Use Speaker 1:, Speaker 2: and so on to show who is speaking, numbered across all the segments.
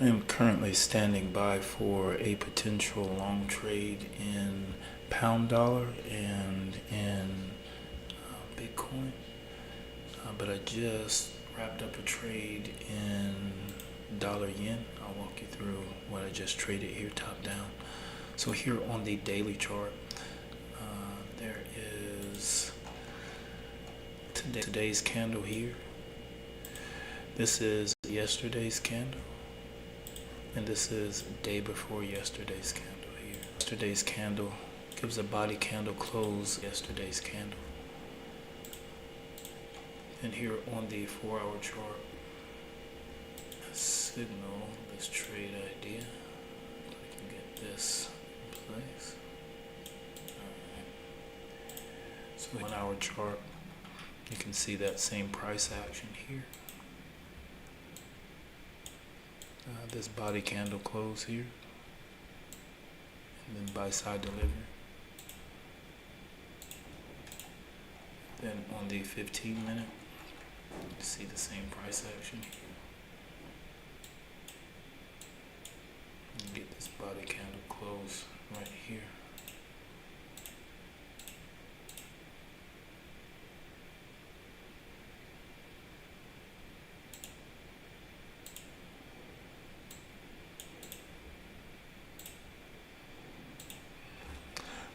Speaker 1: I am currently standing by for a potential long trade in pound dollar and in Bitcoin, but I just wrapped up a trade in dollar yen. I'll walk you through what I just traded here top down. So here on the daily chart, there is today's candle here. This is yesterday's candle. And this is day before yesterday's candle here. Yesterday's candle gives a body candle close yesterday's candle. And here on the 4-hour chart, signal this trade idea. I can get this in place. Alright. So 1-hour chart, you can see that same price action here. This body candle close here, and then buy side delivery. Then on the 15-minute, you see the same price action here. And get this body candle close right here.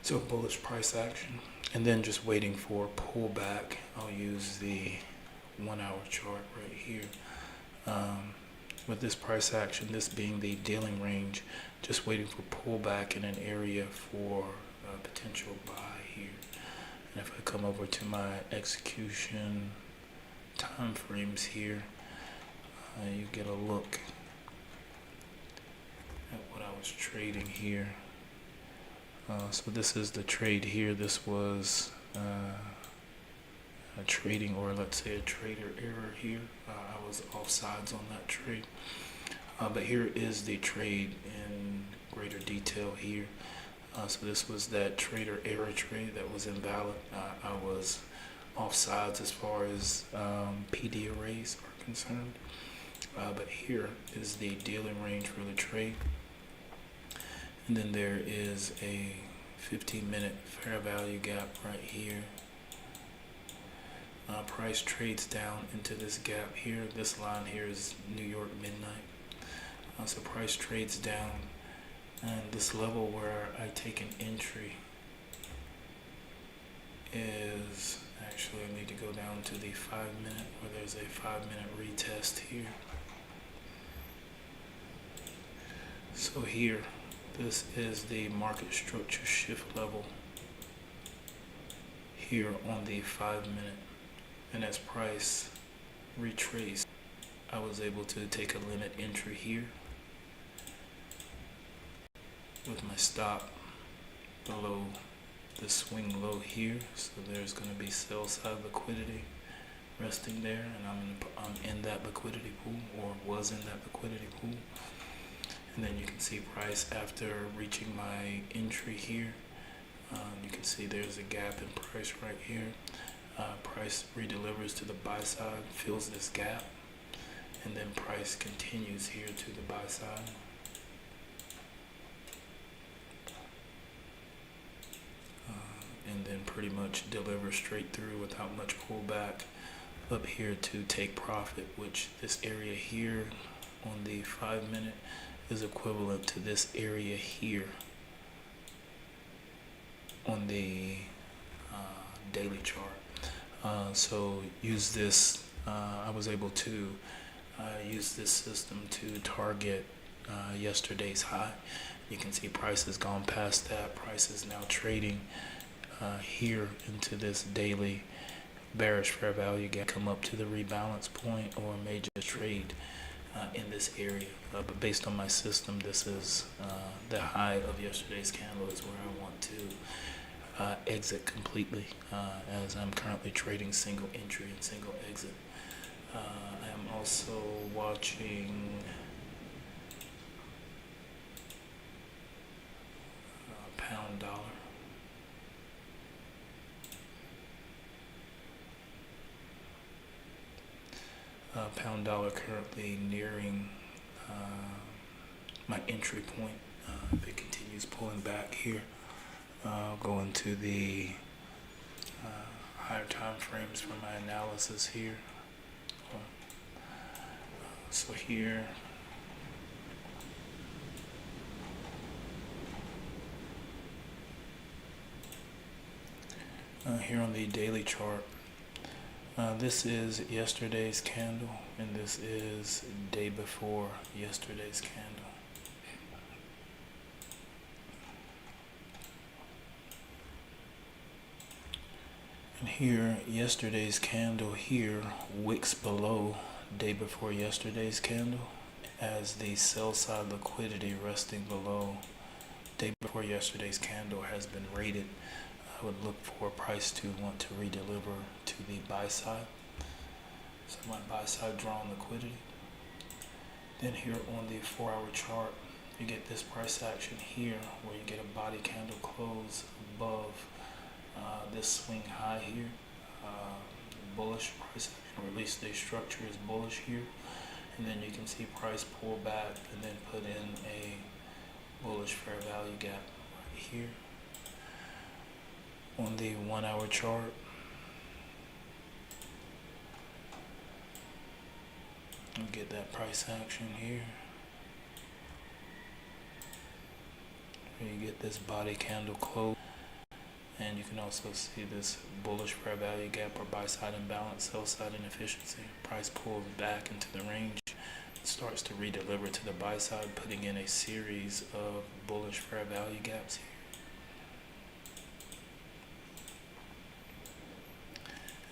Speaker 1: So bullish price action, and then just waiting for a pullback. I'll use the 1-hour chart right here. With this price action, this being the dealing range, just waiting for pullback in an area for a potential buy here. And if I come over to my execution time frames here, you get a look at what I was trading here. So this is the trade here. This was a trading, or let's say a trader error here. I was offsides on that trade. But here is the trade in greater detail here. So this was that trader error trade that was invalid. I was offsides as far as PD arrays are concerned. But here is the dealing range for the trade. And then there is a 15-minute fair value gap right here. Price trades down into this gap here. This line here is New York midnight. So price trades down, and this level where I take an entry is actually, I need to go down to the 5-minute, where there's a 5-minute retest here. So here, this is the market structure shift level here on the 5-minute, and as price retraced, I was able to take a limit entry here with my stop below the swing low here. So there's going to be sell side liquidity resting there, and I'm in that liquidity pool, or was in that liquidity pool. And then you can see price after reaching my entry here. You can see there's a gap in price right here. Price redelivers to the buy side, fills this gap, and then price continues here to the buy side. And then pretty much delivers straight through without much pullback up here to take profit, which this area here on the 5-minute is equivalent to this area here on the daily chart. So use this, I was able to use this system to target yesterday's high. You can see price has gone past that. Price is now trading here into this daily bearish fair value gap, come up to the rebalance point, or may just trade in this area. But based on my system, this is the high of yesterday's candle is where I want to exit completely, as I'm currently trading single entry and single exit. I am also watching pound dollar. Pound dollar currently nearing my entry point. If it continues pulling back here, I'll go into the higher time frames for my analysis here. So here, here on the daily chart, this is yesterday's candle, and this is day before yesterday's candle. And here, yesterday's candle here wicks below day before yesterday's candle as the sell side liquidity resting below day before yesterday's candle has been rated. I would look for price to want to redeliver to the buy side. So my buy side drawn liquidity. Then here on the 4-hour chart, you get this price action here where you get a body candle close above this swing high here, bullish price action, or at least the structure is bullish here, and then you can see price pull back and then put in a bullish fair value gap right here. On the 1-hour chart, you get that price action here, where you get this body candle close. And you can also see this bullish fair value gap or buy side imbalance, sell side inefficiency. Price pulls back into the range, starts to redeliver to the buy side, putting in a series of bullish fair value gaps here.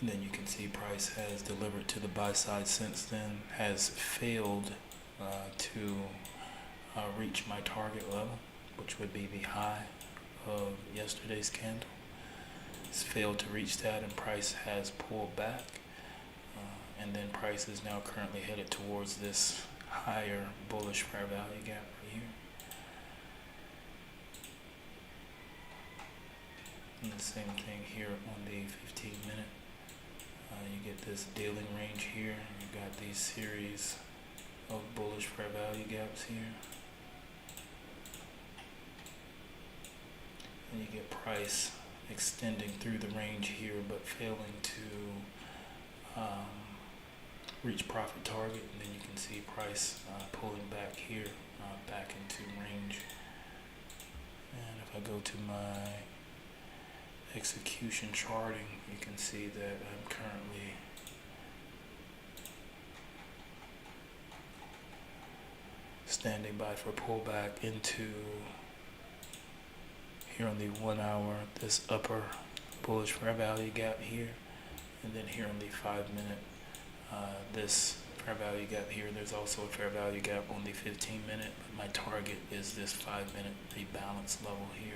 Speaker 1: And then you can see price has delivered to the buy side since then, has failed to reach my target level, which would be the high of yesterday's candle. It's failed to reach that, and price has pulled back, and then price is now currently headed towards this higher bullish fair value gap right here. And the same thing here on the 15-minute. You get this dealing range here. You got these series of bullish fair value gaps here. And you get price extending through the range here, but failing to reach profit target. And then you can see price pulling back here, back into range. And if I go to my execution charting, you can see that I'm currently standing by for pullback into here on the 1-hour, this upper bullish fair value gap here, and then here on the 5-minute, this fair value gap here. There's also a fair value gap on the 15-minute, but my target is this 5-minute rebalance level here.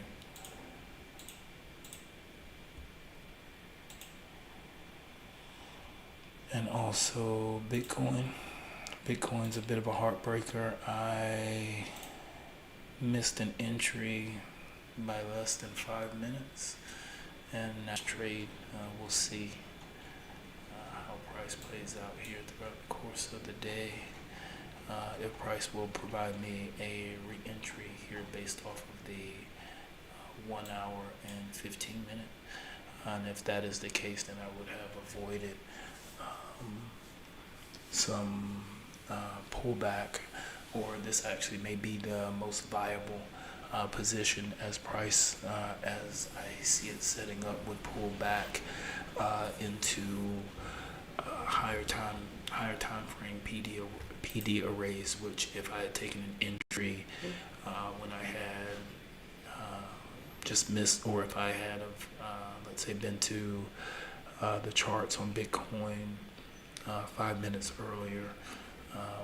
Speaker 1: And also Bitcoin. Bitcoin's a bit of a heartbreaker. I missed an entry by less than 5 minutes, and next trade we'll see how price plays out here throughout the course of the day. If price will provide me a re-entry here based off of the 1 hour and 15-minute, and if that is the case, then I would have avoided some pullback, or this actually may be the most viable position as price, as I see it setting up, would pull back into higher time frame PD arrays, which if I had taken an entry when I had just missed, or if I had let's say been to the charts on Bitcoin 5 minutes earlier,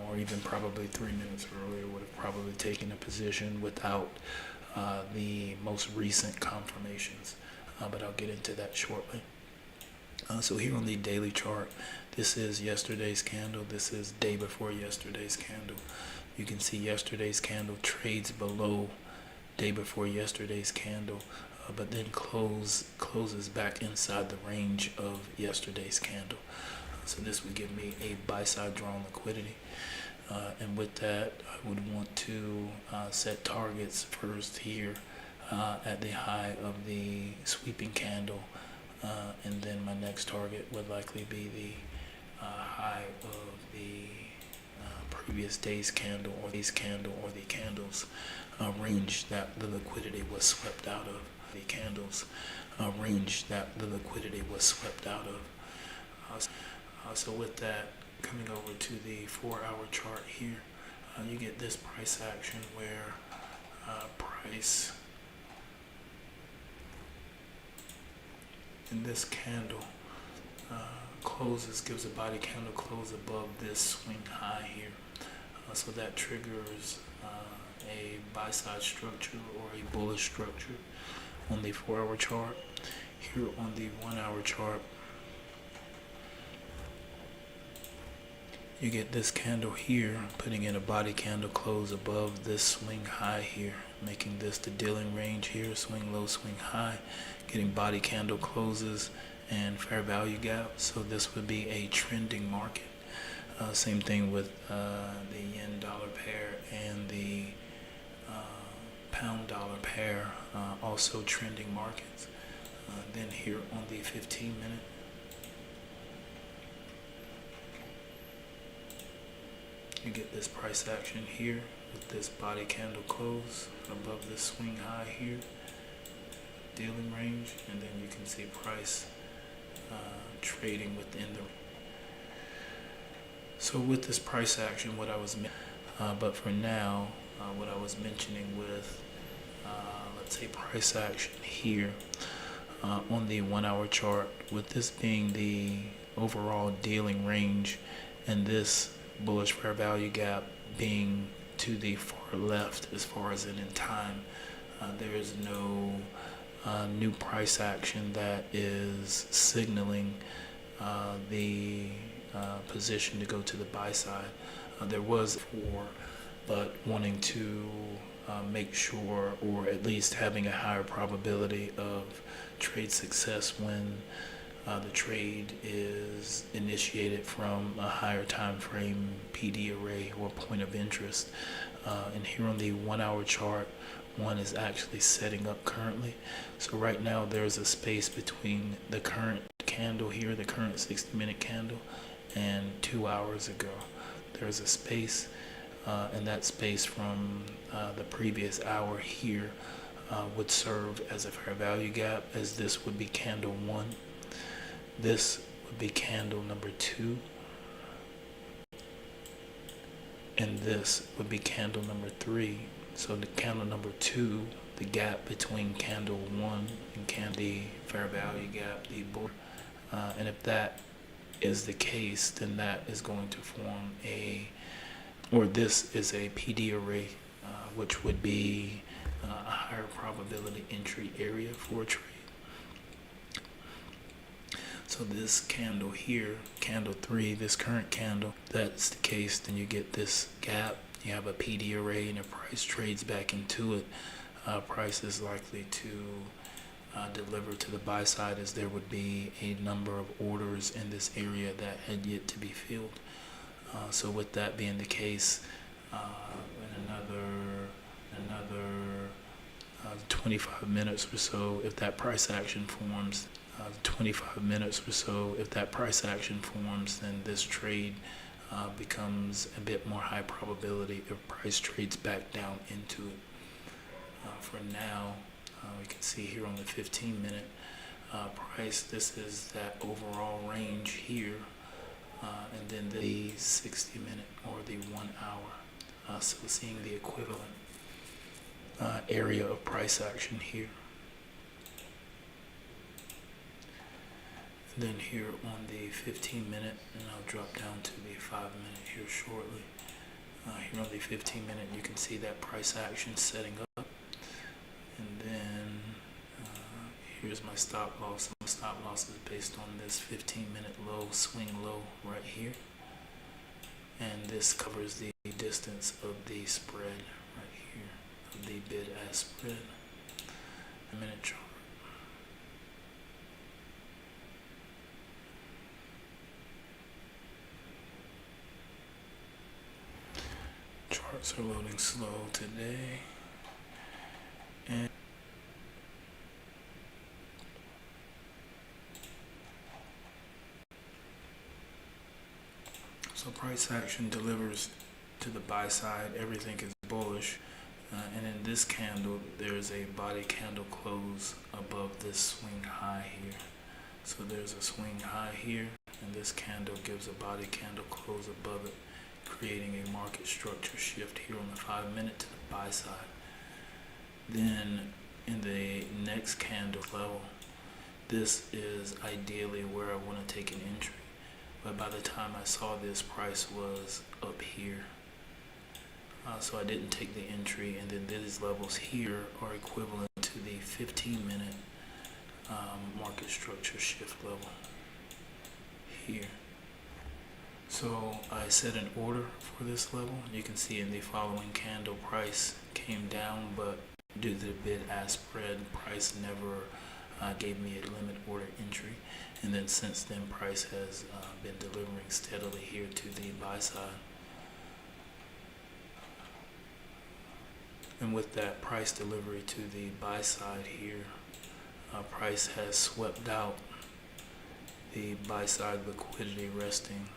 Speaker 1: or even probably 3 minutes earlier, would have probably taken a position without the most recent confirmations, but I'll get into that shortly. So here on the daily chart, this is yesterday's candle, this is day before yesterday's candle. You can see yesterday's candle trades below day before yesterday's candle, but then closes back inside the range of yesterday's candle. So this would give me a buy side drawn liquidity. And with that, I would want to set targets first here at the high of the sweeping candle, and then my next target would likely be the high of the previous day's candle, or the candles range that the liquidity was swept out of. The candles range that the liquidity was swept out of. So with that, coming over to the 4-hour chart here, you get this price action where price in this candle gives a body candle close above this swing high here. So that triggers a buy side structure or a bullish structure on the 4-hour chart. Here on the 1-hour chart, you get this candle here putting in a body candle close above this swing high here, making this the dealing range here, swing low, swing high, getting body candle closes and fair value gap. So this would be a trending market. Same thing with the yen dollar pair and the pound dollar pair, also trending markets. Then here on the 15-minute, you get this price action here with this body candle close above this swing high here, dealing range, and then you can see price trading within the. So with this price action, but for now, what I was mentioning with, let's say price action here on the 1-hour chart, with this being the overall dealing range and this bullish fair value gap being to the far left as far as in time, there is no new price action that is signaling the position to go to the buy side. There was before, but wanting to make sure, or at least having a higher probability of trade success when the trade is initiated from a higher time frame PD array or point of interest. And here on the 1-hour chart, one is actually setting up currently. So right now there's a space between the current candle here, the current 60-minute candle, and 2 hours ago. There's a space, and that space from the previous hour here would serve as a fair value gap, as this would be candle 1. This would be candle number 2, and this would be candle number 3. So the candle number 2, the gap between candle 1 and the fair value gap, the bull. And if that is the case, then that is going to form this is a PD array, which would be a higher probability entry area for a trade. So this candle here, candle 3, this current candle, that's the case, then you get this gap. You have a PD array and the price trades back into it. Price is likely to deliver to the buy side, as there would be a number of orders in this area that had yet to be filled. So with that being the case, in another 25 minutes or so, if that price action forms, 25 minutes or so, if that price action forms, then this trade becomes a bit more high probability if price trades back down into it. For now, we can see here on the 15-minute price, this is that overall range here, and then the 60-minute or the 1 hour. So seeing the equivalent area of price action here. And then here on the 15-minute, and I'll drop down to the 5-minute here shortly. Here on the 15-minute, you can see that price action setting up. And then here's my stop loss. My stop loss is based on this 15-minute low, swing low right here. And this covers the distance of the spread right here, of the bid-ask spread. A minute chart. Charts are loading slow today. And so price action delivers to the buy side. Everything is bullish. And in this candle, there's a body candle close above this swing high here. So there's a swing high here, and this candle gives a body candle close above it, creating a market structure shift here on the 5-minute to the buy side. Then in the next candle level, this is ideally where I want to take an entry. But by the time I saw this, price was up here. So I didn't take the entry, and then these levels here are equivalent to the 15-minute market structure shift level here. So I set an order for this level. You can see in the following candle, price came down, but due to the bid-ask spread, price never gave me a limit order entry. And then since then, price has been delivering steadily here to the buy side. And with that price delivery to the buy side here, price has swept out the buy side liquidity resting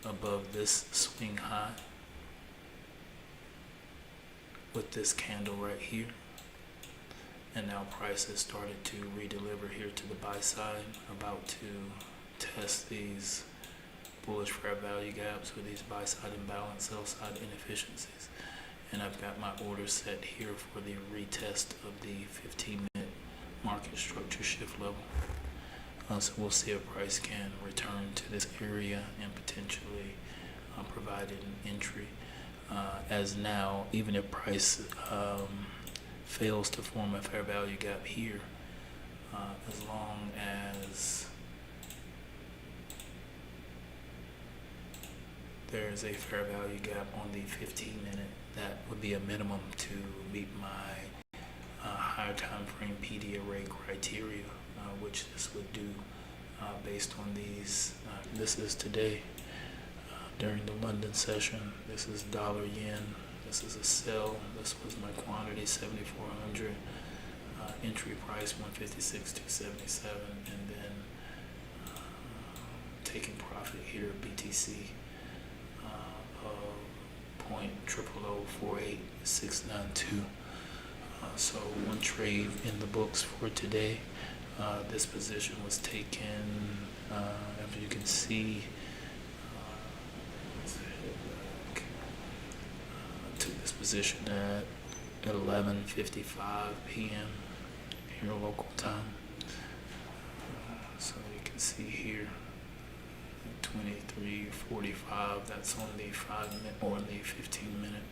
Speaker 1: above this swing high with this candle right here. And now price has started to redeliver here to the buy side, about to test these bullish fair value gaps with these buy side imbalance, sell side inefficiencies. And I've got my order set here for the retest of the 15-minute market structure shift level. So we'll see if price can return to this area and potentially provide an entry. As now, even if price fails to form a fair value gap here, as long as there is a fair value gap on the 15-minute, that would be a minimum to meet my higher time frame PD array criteria, which this would do based on these. This is today during the London session. This is dollar yen. This is a sell. This was my quantity 7,400. Entry price 156,277, and then taking profit here BTC of 0.00048,692. So one trade in the books for today. This position was taken, as you can see, I took this position at 11:55 p.m. here local time. So you can see here 23:45. That's on the 5-minute or the 15-minute.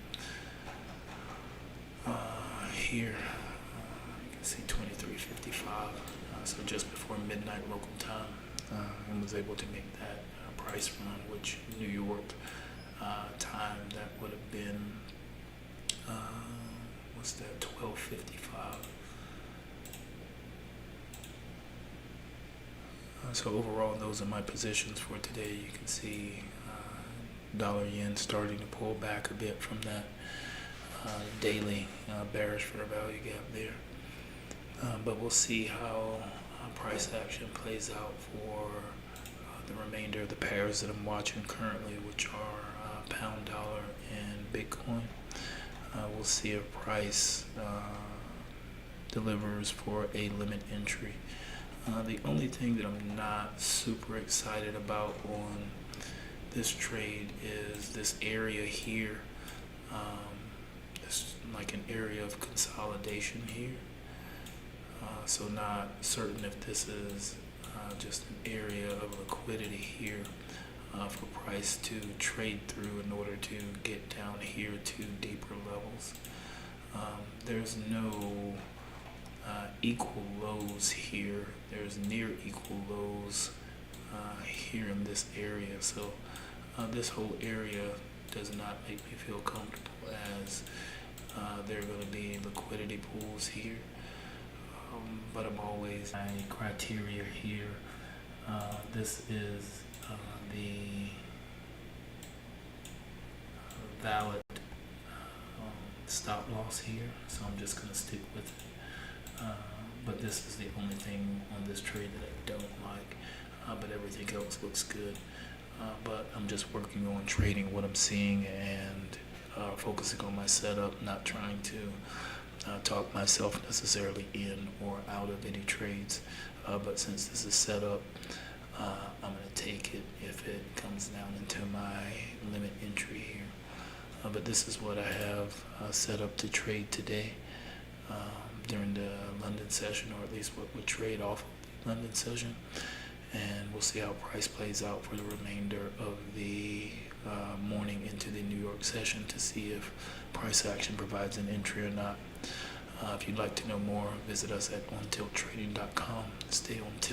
Speaker 1: Here you can see 23:55. So just before midnight local time, and was able to make that price run, which New York time, that would have been what's that, 12:55. So overall, those are my positions for today. You can see dollar yen starting to pull back a bit from that daily bearish fair value gap there. But we'll see how price action plays out for the remainder of the pairs that I'm watching currently, which are pound dollar and Bitcoin. We'll see if price delivers for a limit entry. The only thing that I'm not super excited about on this trade is this area here. It's like an area of consolidation here. So not certain if this is just an area of liquidity here for price to trade through in order to get down here to deeper levels. There's no equal lows here. There's near equal lows here in this area. So this whole area does not make me feel comfortable, as there are going to be liquidity pools here. But I'm always my criteria here. This is the valid stop loss here, so I'm just gonna stick with it. But this is the only thing on this trade that I don't like, but everything else looks good. But I'm just working on trading what I'm seeing and focusing on my setup, not trying to talk myself necessarily in or out of any trades. But since this is set up, I'm going to take it if it comes down into my limit entry here. But this is what I have set up to trade today during the London session, or at least what would trade off of the London session. And we'll see how price plays out for the remainder of the morning into the New York session to see if price action provides an entry or not. If you'd like to know more, visit us at ontilttrading.com. Stay on tilt.